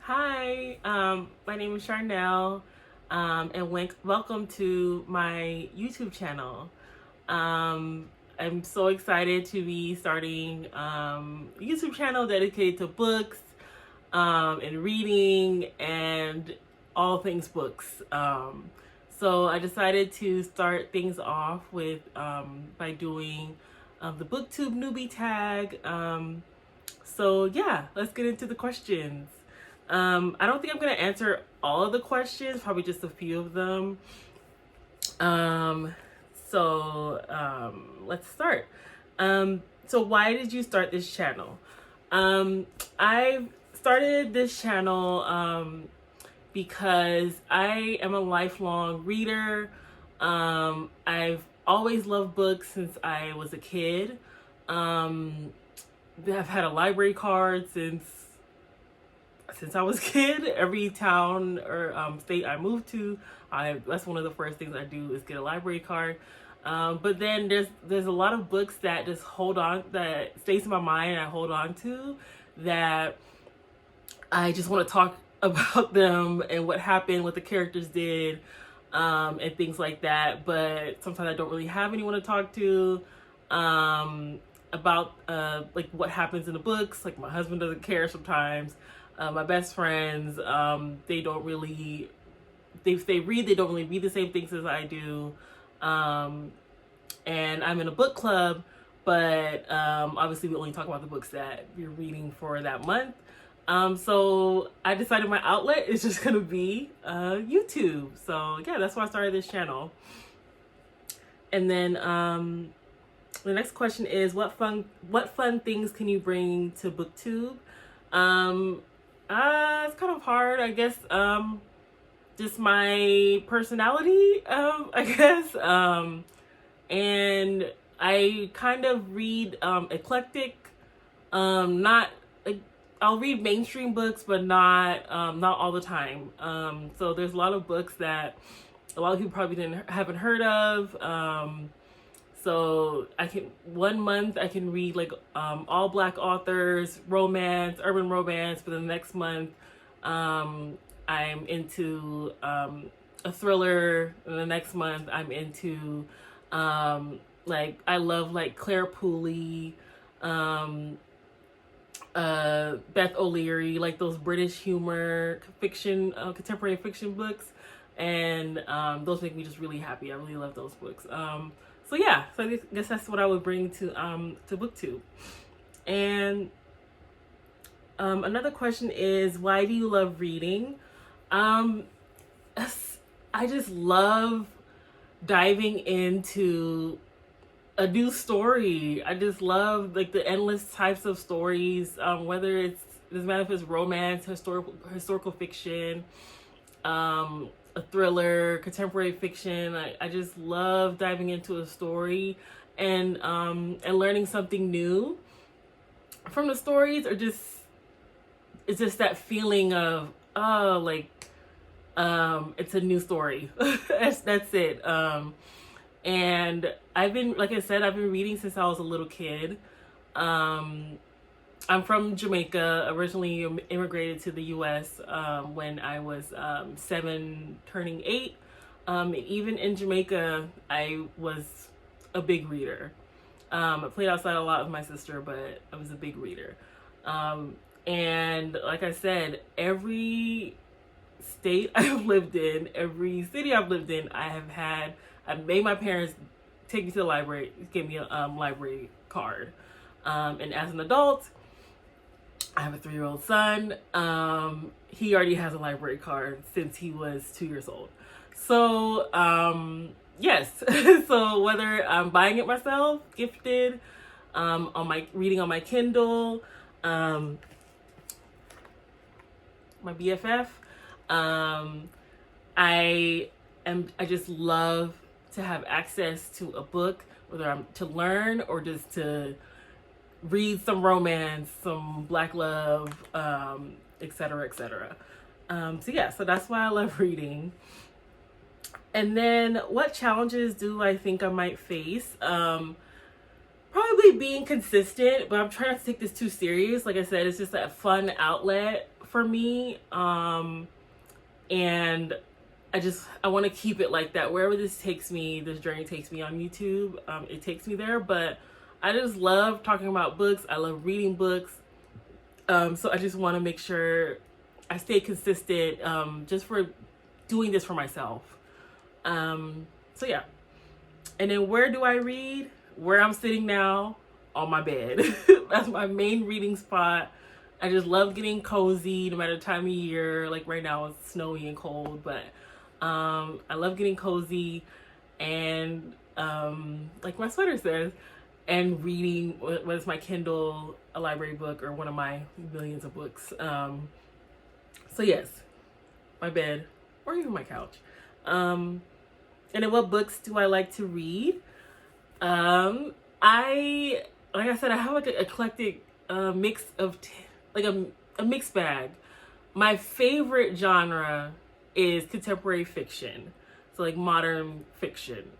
Hi, my name is Charnel, and welcome to my YouTube channel. I'm so excited to be starting a YouTube channel dedicated to books and reading and all things books. So I decided to start things off with by doing the booktube newbie tag. So yeah, let's get into the questions. I don't think I'm going to answer all of the questions, probably just a few of them. Let's start. So why did you start this channel? I started this channel because I am a lifelong reader. I've always loved books since I was a kid. I've had a library card since I was a kid. Every town or state I moved to, that's one of the first things I do is get a library card. But then there's a lot of books that just that stays in my mind and I hold on to, that I just want to talk about them and what happened, what the characters did, and things like that. But sometimes I don't really have anyone to talk to about like what happens in the books. Like my husband doesn't care sometimes. My best friends, they don't really, if they read, they don't really read the same things as I do. And I'm in a book club, but obviously we only talk about the books that we're reading for that month. So I decided my outlet is just gonna be YouTube. So yeah, that's why I started this channel. And then the next question is, what fun things can you bring to booktube? It's kind of hard, I guess. Just my personality, I guess. And I kind of read eclectic. Not like, I'll read mainstream books, but not all the time. So there's a lot of books that a lot of people probably haven't heard of. So one month I can read like all Black authors, romance, urban romance, but the next month I'm into a thriller, and the next month I'm into like, I love like Claire Pooley, Beth O'Leary, like those British humor fiction, contemporary fiction books, and those make me just really happy. I really love those books. So yeah, so I guess that's what I would bring to BookTube. And another question is, why do you love reading? I just love diving into a new story. I just love like the endless types of stories, whether it doesn't matter if it's romance, historical fiction, a thriller, contemporary fiction. I just love diving into a story and learning something new from the stories, or it's just that feeling of, oh, like it's a new story. that's it. And I've been reading since I was a little kid. I'm from Jamaica, originally immigrated to the US when I was 7, turning 8. Even in Jamaica, I was a big reader. I played outside a lot with my sister, but I was a big reader. And like I said, every state I've lived in, every city I've lived in, I've made my parents take me to the library, give me a library card. And as an adult, I have a 3-year-old son. He already has a library card since he was 2 years old. So, yes. So whether I'm buying it myself, gifted, reading on my Kindle, my BFF, I just love to have access to a book, whether I'm to learn or just to read some romance, some Black love, etc., etc. So yeah, so that's why I love reading. And then, what challenges do I think I might face? Probably being consistent, but I'm trying not to take this too serious. Like I said, it's just that fun outlet for me. And I want to keep it like that. Wherever this journey takes me on YouTube, it takes me there. But I just love talking about books. I love reading books. So I just want to make sure I stay consistent, just for doing this for myself. So yeah. And then where do I read? Where I'm sitting now, on my bed. That's my main reading spot. I just love getting cozy no matter the time of year. Like right now it's snowy and cold, but I love getting cozy and like my sweater says, and reading, whether it's my Kindle, a library book, or one of my millions of books. So yes, my bed or even my couch. And then what books do I like to read? Like I said, I have like an eclectic mix of a mixed bag. My favorite genre is contemporary fiction, so like modern fiction,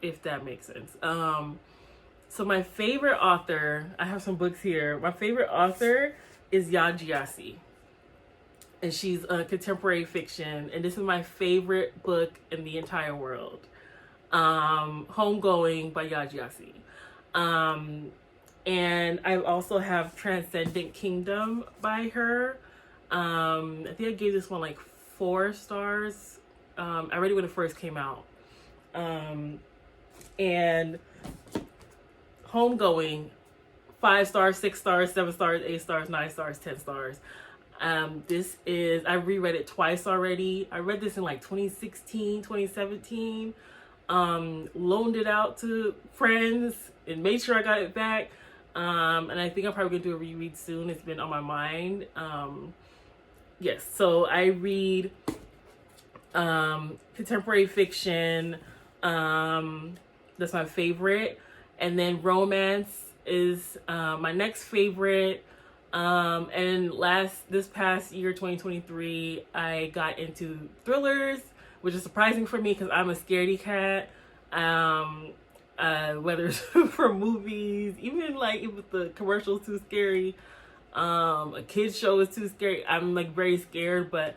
if that makes sense. So my favorite author, I have some books here. My favorite author is Yaa Gyasi, and she's a contemporary fiction, and this is my favorite book in the entire world. Homegoing by Yaa Gyasi. And I also have Transcendent Kingdom by her. I think I gave this one like 4 stars. I read it when it first came out. And Homegoing, 5 stars, 6 stars, 7 stars, 8 stars, 9 stars, 10 stars. I reread it twice already. I read this in like 2016, 2017. Loaned it out to friends and made sure I got it back. And I think I'm probably gonna do a reread soon. It's been on my mind. Yes, so I read contemporary fiction. That's my favorite. And then romance is my next favorite. And this past year, 2023, I got into thrillers, which is surprising for me because I'm a scaredy cat. Whether it's for movies, even like if the commercial's too scary, a kid's show is too scary, I'm like very scared. But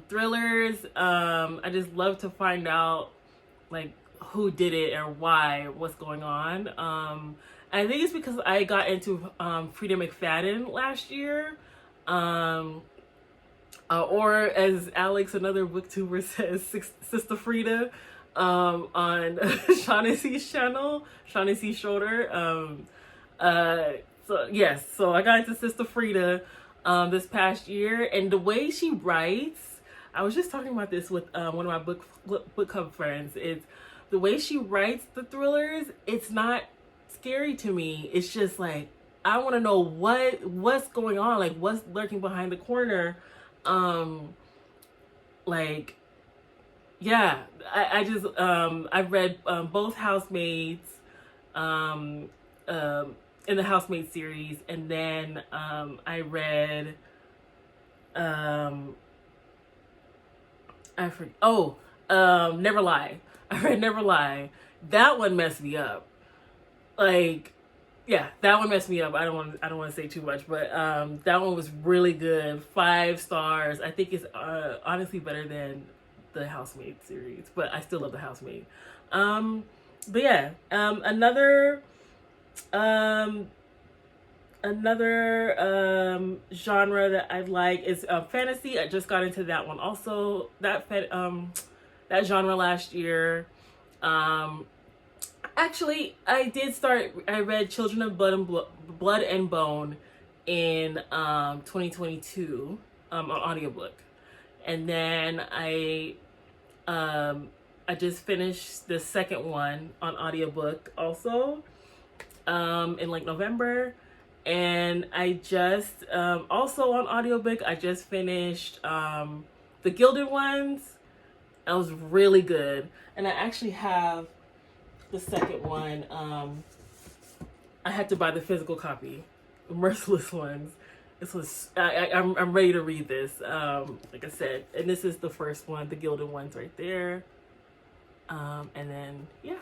thrillers, I just love to find out like who did it or why, what's going on. And I think it's because I got into Frida McFadden last year. Or as Alex, another booktuber, says, Sister Frida, on Shaughnessy's channel, Shaughnessy Schroeder. So yes, so I got into Sister Frida this past year, and the way she writes, I was just talking about this with one of my book club friends. It's the way she writes the thrillers. It's not scary to me. It's just like I want to know what's going on, like what's lurking behind the corner. Like, yeah, I just, I've read, both Housemaids, in the Housemaid series. And then, I read, Never Lie. I read Never Lie. That one messed me up. Like, yeah, that one messed me up. I don't want to say too much, but that one was really good. 5 stars. I think it's honestly better than the Housemaid series, but I still love the Housemaid. But yeah, another genre that I like is fantasy. I just got into that one also. That genre last year. Actually, I read Children of Blood and Bone in 2022 on audiobook. And then I just finished the second one on audiobook also in like November. And I just also on audiobook, I just finished The Gilded Ones. That was really good. And I actually have the second one. I had to buy the physical copy, the Merciless Ones. This was I'm ready to read this. Like I said, and this is the first one, The Gilded Ones, right there. And then yeah,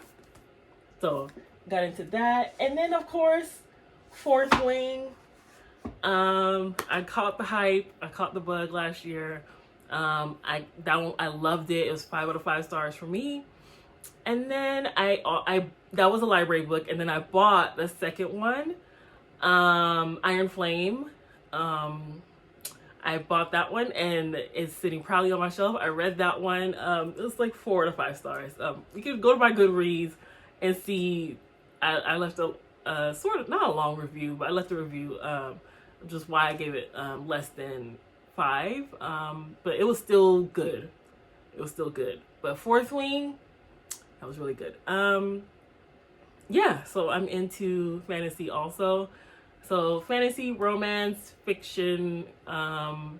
so got into that, and then of course Fourth Wing. I caught the hype. I caught the bug last year. I loved it. It was 5 out of 5 stars for me. And then I that was a library book, and then I bought the second one, Iron Flame. I bought that one, and it's sitting proudly on my shelf. I read that one. It was like 4 out of 5 stars. You can go to my Goodreads and see. I left a sort of, not a long review, but I left a review just why I gave it less than 5. But it was still good. It was still good. But Fourth Wing, that was really good. Yeah, so I'm into fantasy also. So fantasy, romance, fiction, and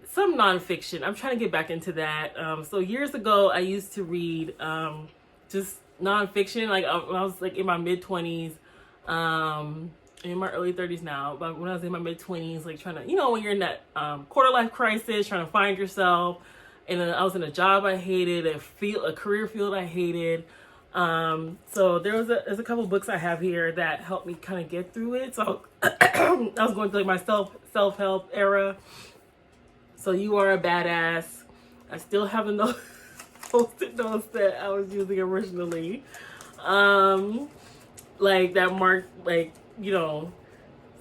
some nonfiction. I'm trying to get back into that. So years ago, I used to read just nonfiction, like when I was like in my mid-20s, in my early 30s now, but when I was in my mid-20s, like trying to, you know, when you're in that quarter life crisis, trying to find yourself, and then I was in a job I hated, a career field I hated. So there's a couple books I have here that helped me kind of get through it. So I was going through like my self-help era. So You Are a Badass. I still have the post-it notes that I was using originally. Like that marked, like, you know,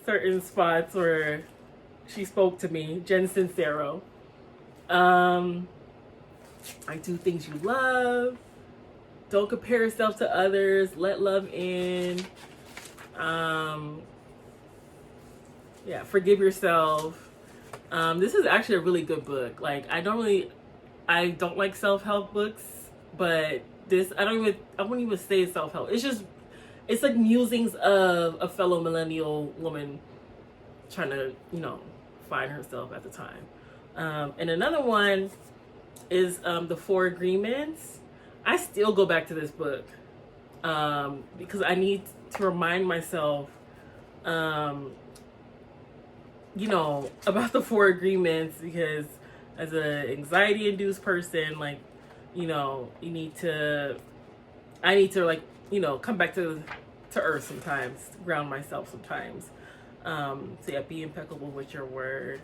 certain spots where she spoke to me. Jen Sincero. I Do Things You Love. Don't compare yourself to others. Let love in. Yeah, Forgive Yourself. This is actually a really good book. Like, I don't like self-help books, but this, I wouldn't even say self-help. It's like musings of a fellow millennial woman trying to, you know, find herself at the time. And another one is The 4 Agreements. I still go back to this book because I need to remind myself, you know, about the 4 agreements, because as an anxiety-induced person, like, you know, I need to like, you know, come back to earth sometimes, ground myself sometimes. So yeah, be impeccable with your word.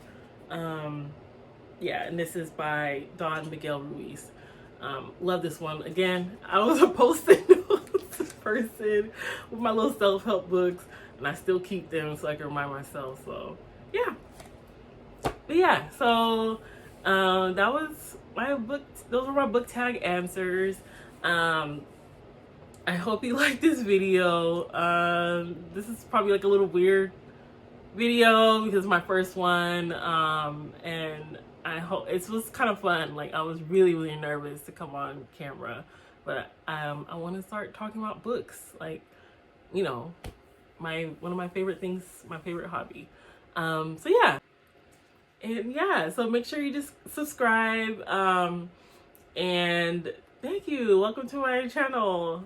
Yeah, and this is by Don Miguel Ruiz. Love this one. Again, I was a post-it notes person with my little self-help books, and I still keep them so I can remind myself. So yeah. But yeah, so that was my book. Those were my book tag answers. I hope you like this video. This is probably like a little weird video because it's my first one, and I hope it was kind of fun. Like, I was really nervous to come on camera, but I want to start talking about books, like, you know, one of my favorite things, my favorite hobby. So yeah, and yeah, so make sure you just subscribe, and thank you. Welcome to my channel.